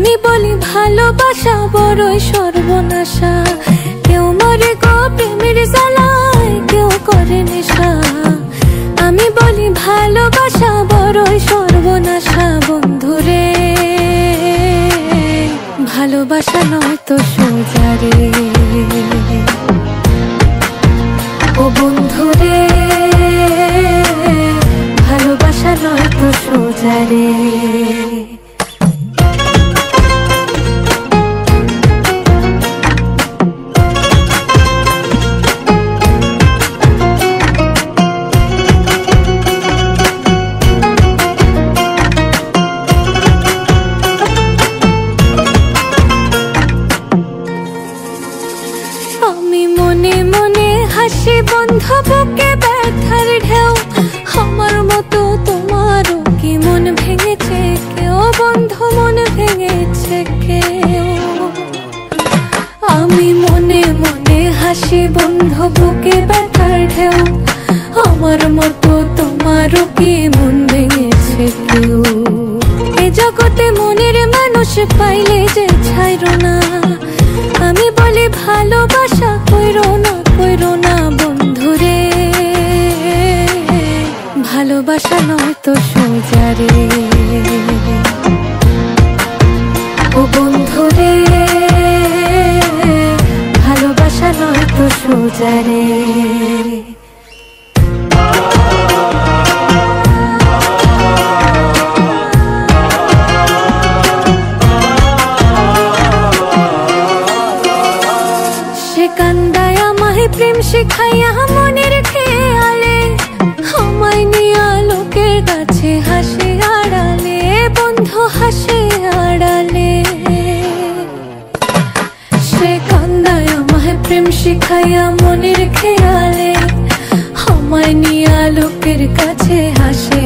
আমি বলি ভালোবাসা বড়ই সর্বনাশা, কেউ মরে গো প্রেমের জ্বালায়, কেউ করে নেশা। আমি বলি ভালোবাসা বড়ই সর্বনাশা, বন্ধুরে ভালোবাসা নয় তো সোজা রে, ও বন্ধুরে ভালোবাসা নয় তো সোজা রে। আমি মনে মনে হাসি বন্ধু বুকে ব্যথার ঢেউ, আমার মতো তোমারও কি মন ভেঙেছে কেউ, বন্ধু মন ভেঙেছে কেউ। আমি মনে মনে হাসি বন্ধু বুকে ব্যথার ঢেউ, আমার মতো তোমারও কি মন ভেঙেছে কেউ। এ জগতে মনের মানুষ পাইলে যে ছাইরো না, আমি বলি ভালোবাসা কইরো না বন্ধুরে, ভালোবাসা নয় তো সোজা রে, ও বন্ধুরে ভালোবাসা নয় তো সোজা রে। কান্দায় আমায় প্রেম শিখাইয়া মনের খেয়ালে, আমায় নিয়া লোকের কাছে হাসে আড়ালে, বন্ধু হাসে আড়ালে। সে কান্দায় আমায় প্রেম শিখাইয়া মনের খেয়ালে, আমায় নিয়া লোকের কাছে হাসে